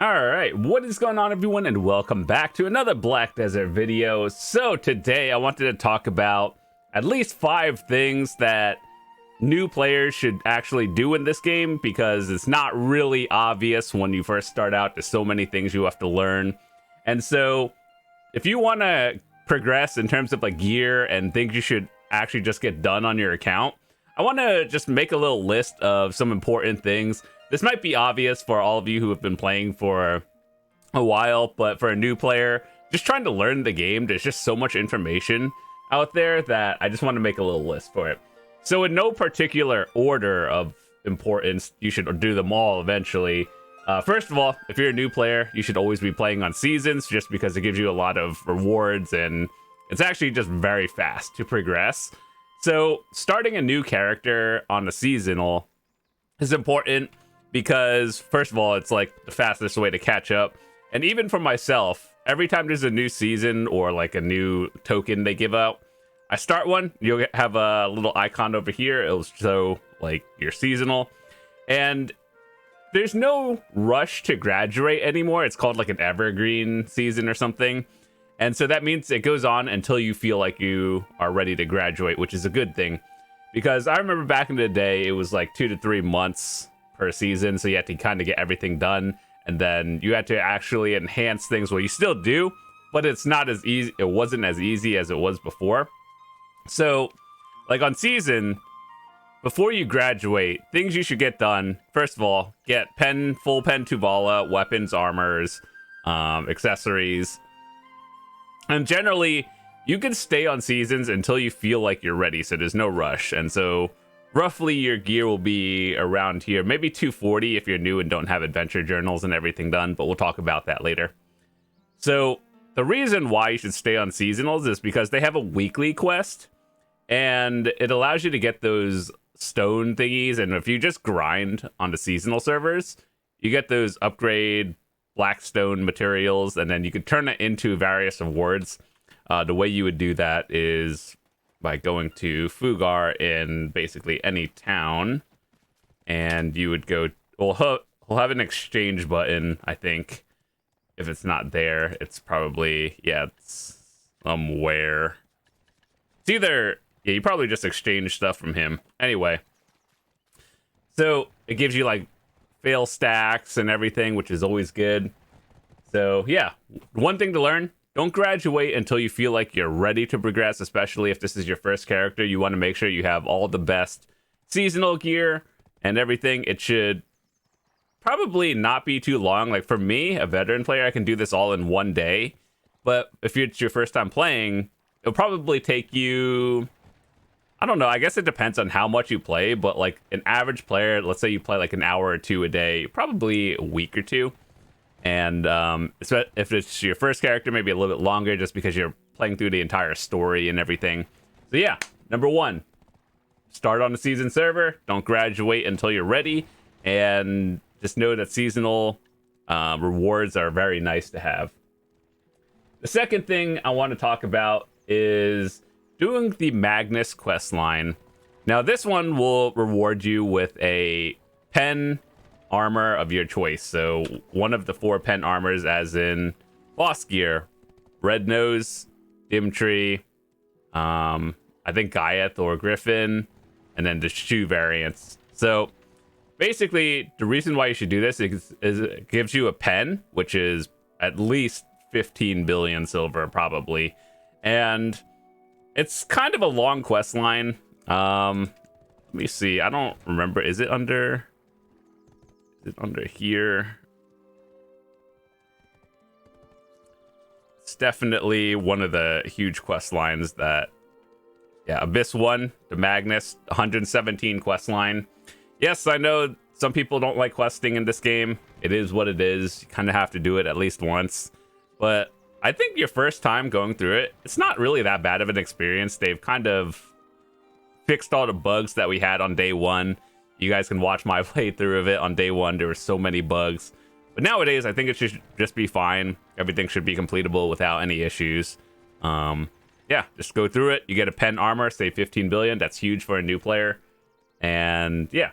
Alright, what is going on everyone, and welcome back to another Black Desert video. So today I wanted to talk about at least 5 things that new players should actually do in this game, because it's not really obvious when you first start out. There's so many things you have to learn. And so if you want to progress in terms of like gear and things you should actually just get done on your account, I want to just make a little list of some important things. This might be obvious for all of you who have been playing for a while, but for a new player, just trying to learn the game, there's just so much information out there that I just want to make a little list for it. So in no particular order of importance, you should do them all eventually. First of all, if you're a new player, you should always be playing on seasons, just because it gives you a lot of rewards and it's actually just very fast to progress. So starting a new character on the seasonal is important, because first of all, it's like the fastest way to catch up. And even for myself, every time there's a new season or like a new token they give out, I start one, you'll have a little icon over here. It'll show like your seasonal, and there's no rush to graduate anymore. It's called like an evergreen season or something. And so that means it goes on until you feel like you are ready to graduate, which is a good thing, because I remember back in the day, it was like 2 to 3 months per season, so you had to kind of get everything done, and then you had to actually enhance things. Well, you still do, but it's not as easy. It wasn't as easy as it was before. So like on season, before you graduate, things you should get done: first of all, get full pen Tuvala, weapons, armors, accessories, and generally you can stay on seasons until you feel like you're ready, so there's no rush. And so roughly your gear will be around here, maybe 240 if you're new and don't have adventure journals and everything done, but we'll talk about that later. So the reason why you should stay on seasonals is because they have a weekly quest, and it allows you to get those stone thingies. And if you just grind on the seasonal servers, you get those upgrade black stone materials, and then you can turn it into various rewards. The way you would do that is by going to Fugar in basically any town, and you would go, we'll have an exchange button. I think if it's not there, it's probably, yeah, it's somewhere. It's either, yeah, you probably just exchange stuff from him. Anyway, so it gives you like fail stacks and everything, which is always good. So yeah, one thing to learn: don't graduate until you feel like you're ready to progress, especially if this is your first character. You want to make sure you have all the best seasonal gear and everything. It should probably not be too long. Like for me, a veteran player, I can do this all in one day. But if it's your first time playing, it'll probably take you, I don't know, I guess it depends on how much you play, but like an average player, let's say you play like an hour or 2 a day, probably a week or 2. And if it's your first character, maybe a little bit longer, just because you're playing through the entire story and everything. So yeah, number 1, start on a season server. Don't graduate until you're ready, and just know that seasonal rewards are very nice to have. The second thing I want to talk about is doing the Magnus quest line. Now this one will reward you with a pen armor of your choice. So one of the 4 pen armors, as in boss gear, Red Nose, Dimtree, I think Gaiath or Griffin, and then the shoe variants. So basically, the reason why you should do this is it gives you a pen, which is at least 15 billion silver, probably. And it's kind of a long quest line. Let me see. I don't remember. Is it under here? It's definitely one of the huge quest lines that, yeah, Abyss 1, the Magnus, 117 quest line. Yes, I know some people don't like questing in this game. It is what it is. You kind of have to do it at least once. But I think your first time going through it, it's not really that bad of an experience. They've kind of fixed all the bugs that we had on day 1. You guys can watch my playthrough of it. On day 1, there were so many bugs. But nowadays, I think it should just be fine. Everything should be completable without any issues. Yeah, just go through it. You get a pen armor, save 15 billion. That's huge for a new player. And yeah.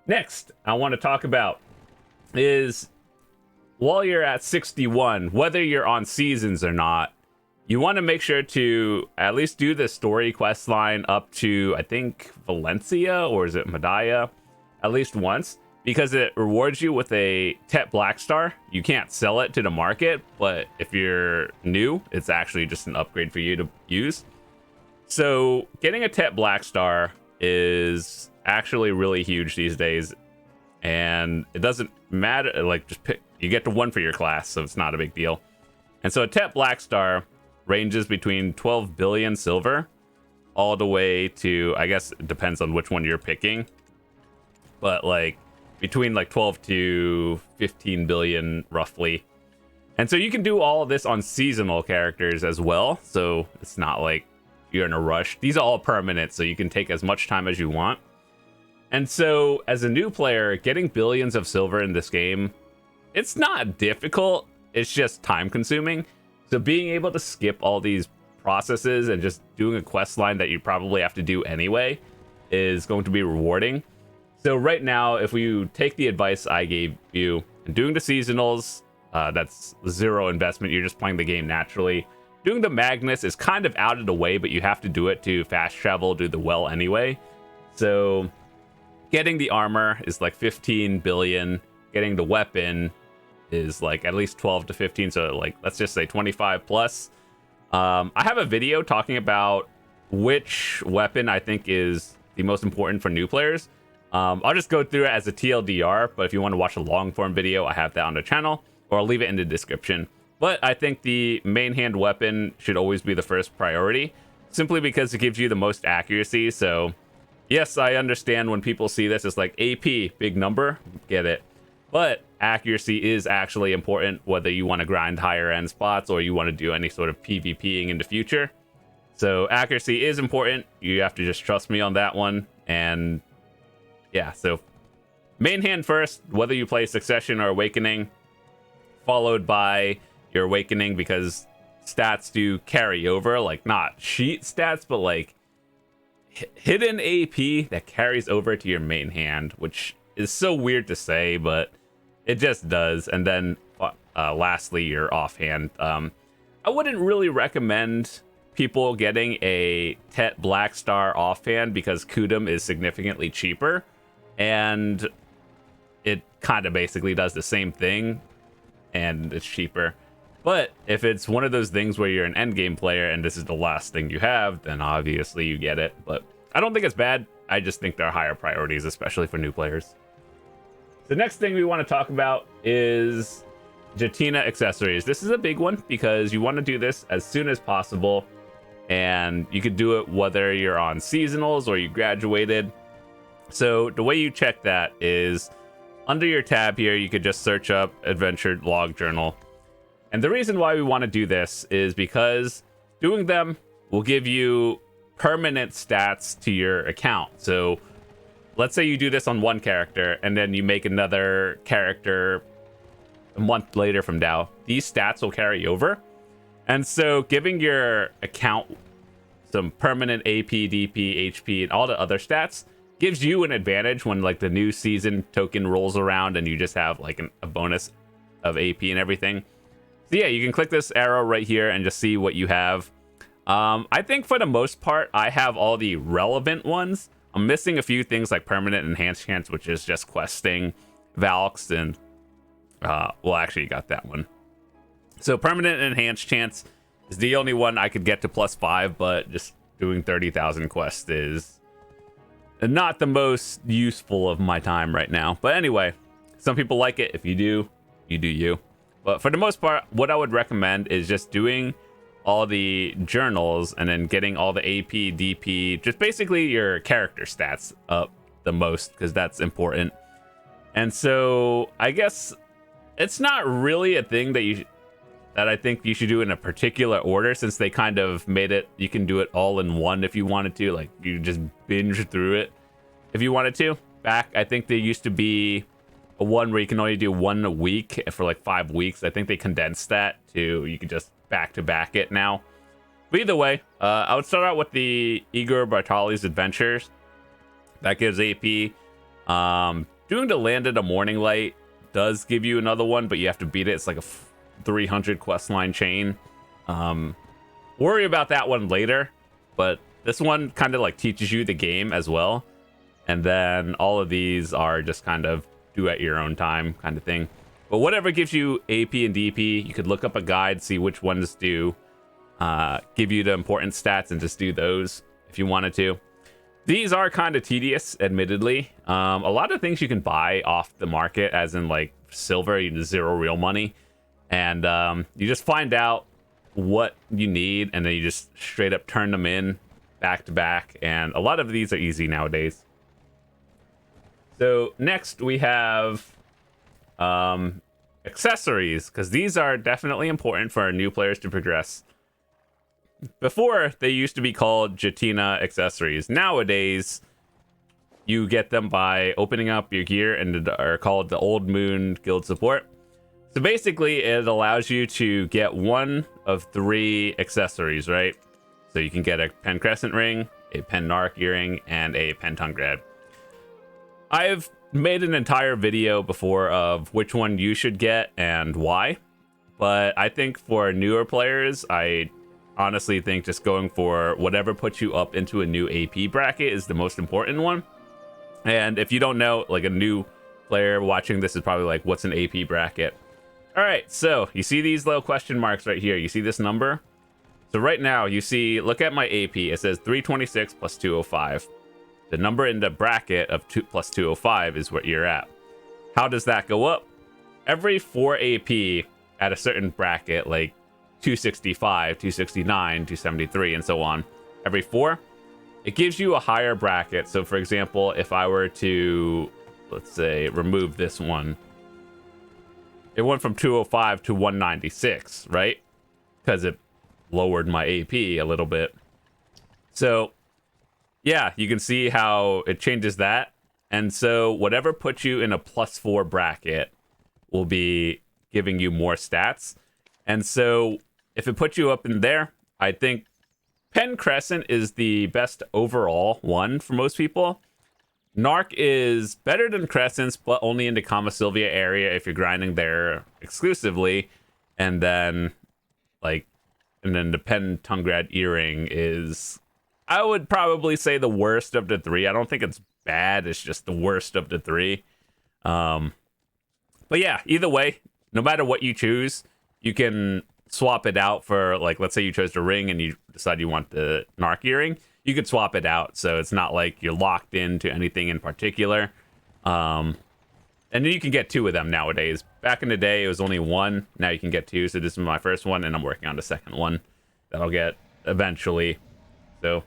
Next, I want to talk about is while you're at 61, whether you're on seasons or not, you want to make sure to at least do the story quest line up to, I think, Valencia, or is it Medaya, at least once, because it rewards you with a Tet Black Star. You can't sell it to the market, but if you're new, it's actually just an upgrade for you to use. So getting a Tet Black Star is actually really huge these days, and it doesn't matter, like, just pick, you get to one for your class, so it's not a big deal. And so a Tet Black Star ranges between 12 billion silver all the way to, I guess it depends on which one you're picking, but like between like 12 to 15 billion roughly. And so you can do all of this on seasonal characters as well, so it's not like you're in a rush. These are all permanent, so you can take as much time as you want. And so as a new player, getting billions of silver in this game, it's not difficult, it's just time consuming. So being able to skip all these processes and just doing a quest line that you probably have to do anyway is going to be rewarding. So right now, if you take the advice I gave you and doing the seasonals, that's zero investment. You're just playing the game naturally. Doing the Magnus is kind of out of the way, but you have to do it to fast travel, do the well anyway. So getting the armor is like 15 billion. Getting the weapon is like at least 12 to 15, so like let's just say 25 plus. I have a video talking about which weapon I think is the most important for new players. I'll just go through it as a TLDR, but if you want to watch a long form video, I have that on the channel, or I'll leave it in the description. But I think the main hand weapon should always be the first priority, simply because it gives you the most accuracy. So yes, I understand when people see this, it's like AP, big number, get it. But accuracy is actually important, whether you want to grind higher end spots or you want to do any sort of PvPing in the future. So accuracy is important. You have to just trust me on that one. And yeah, so main hand first, whether you play Succession or Awakening, followed by your Awakening, because stats do carry over, like not sheet stats, but like hidden AP that carries over to your main hand, which is so weird to say, but it just does. And then lastly, your offhand. I wouldn't really recommend people getting a Tet Black Star offhand because Kudum is significantly cheaper, and it kind of basically does the same thing, and it's cheaper. But if it's one of those things where you're an endgame player and this is the last thing you have, then obviously you get it. But I don't think it's bad. I just think there are higher priorities, especially for new players. The next thing we want to talk about is Jetina accessories. This is a big one because you want to do this as soon as possible, and you could do it whether you're on seasonals or you graduated. So the way you check that is under your tab here, you could just search up Adventure Log Journal. And the reason why we want to do this is because doing them will give you permanent stats to your account. So let's say you do this on one character and then you make another character a month later from now. These stats will carry over. And so giving your account some permanent AP, DP, HP, and all the other stats gives you an advantage when like the new season token rolls around and you just have like a bonus of AP and everything. So yeah, you can click this arrow right here and just see what you have. I think for the most part, I have all the relevant ones. I'm missing a few things like permanent enhanced chance, which is just questing Valks, and well, actually you got that one. So permanent enhanced chance is the only one I could get to +5, but just doing 30,000 quests is not the most useful of my time right now. But anyway, some people like it. If you do, you do you. But for the most part, what I would recommend is just doing all the journals and then getting all the AP, DP, just basically your character stats up the most, because that's important. And so I guess it's not really a thing that I think you should do in a particular order, since they kind of made it, you can do it all in one if you wanted to, like you just binge through it if you wanted to. Back, I think there used to be a one where you can only do one a week for like 5 weeks. I think they condensed that to, you can just back to back it now. But either way, I would start out with the Igor Bartali's Adventures. That gives AP. Doing the Land of the Morning Light does give you another one, but you have to beat it. It's like a 300 quest line chain. Worry about that one later, but this one kind of like teaches you the game as well. And then all of these are just kind of do at your own time kind of thing. But whatever gives you AP and DP, you could look up a guide, see which ones do give you the important stats, and just do those if you wanted to. These are kind of tedious, admittedly. A lot of things you can buy off the market, as in like silver, you just 0 real money. And you just find out what you need, and then you just straight up turn them in back to back. And a lot of these are easy nowadays. So next we have accessories, because these are definitely important for our new players to progress. Before, they used to be called Jetina accessories. Nowadays, you get them by opening up your gear, and are called the Old Moon Guild Support. So basically, it allows you to get one of 3 accessories, right? So you can get a Pen Crescent ring, a Pen Narc earring, and a Pen Tongue Grad. I've made an entire video before of which one you should get and why, but I think for newer players, I honestly think just going for whatever puts you up into a new AP bracket is the most important one. And if you don't know, like a new player watching this is probably like, what's an AP bracket? All right, so you see these little question marks right here. You see this number? So right now you see, look at my AP. It says 326 plus 205. The number in the bracket of 2 plus 205 is what you're at. How does that go up? Every 4 AP at a certain bracket, like 265, 269, 273, and so on. Every 4, it gives you a higher bracket. So for example, if I were to, let's say, remove this one, it went from 205 to 196, right? Because it lowered my AP a little bit. So yeah, you can see how it changes that. And so whatever puts you in a +4 bracket will be giving you more stats. And so if it puts you up in there, I think Pen Crescent is the best overall one for most people. Narc is better than Crescents, but only in the Kama Sylvia area if you're grinding there exclusively. And then the Pen Tongue Grad earring is, I would probably say, the worst of the 3. I don't think it's bad, it's just the worst of the 3. But yeah, either way, no matter what you choose, you can swap it out for, like, let's say you chose the ring and you decide you want the Narc earring, you could swap it out, so it's not like you're locked into anything in particular. And then you can get 2 of them nowadays. Back in the day, it was only 1. Now you can get 2, so this is my first one, and I'm working on the second one that I'll get eventually. So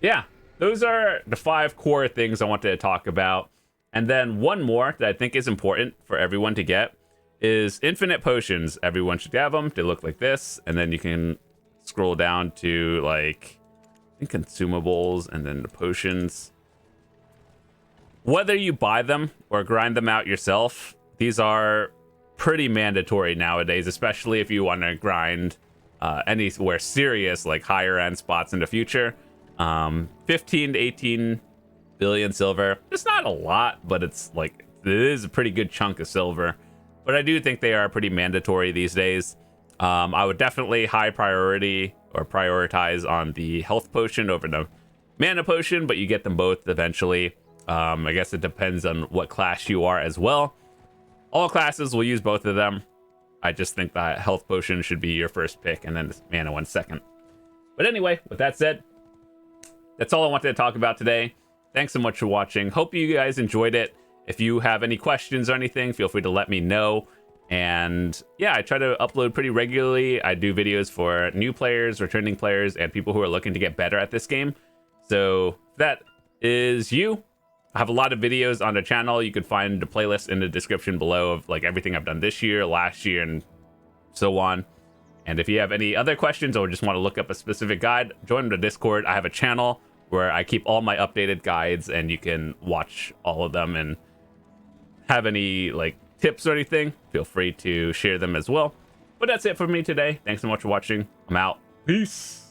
yeah, those are the 5 core things I wanted to talk about. And then one more that I think is important for everyone to get is infinite potions. Everyone should have them. They look like this, and then you can scroll down to, like, I think consumables, and then the potions. Whether you buy them or grind them out yourself, these are pretty mandatory nowadays, especially if you want to grind anywhere serious, like higher end spots in the future. 15 to 18 billion silver. It's not a lot, but it's like, it is a pretty good chunk of silver. But I do think they are pretty mandatory these days. I would definitely high priority or prioritize on the health potion over the mana potion, but you get them both eventually. I guess it depends on what class you are as well. All classes will use both of them. I just think that health potion should be your first pick, and then the mana one second. But anyway, with that said, that's all I wanted to talk about today. Thanks so much for watching. Hope you guys enjoyed it. If you have any questions or anything, feel free to let me know. And yeah, I try to upload pretty regularly. I do videos for new players, returning players, and people who are looking to get better at this game. So if that is you, I have a lot of videos on the channel. You could find the playlist in the description below of like everything I've done this year, last year, and so on. And if you have any other questions or just want to look up a specific guide, join the Discord. I have a channel where I keep all my updated guides, and you can watch all of them. And have any like tips or anything, feel free to share them as well. But that's it for me today. Thanks so much for watching. I'm out. Peace.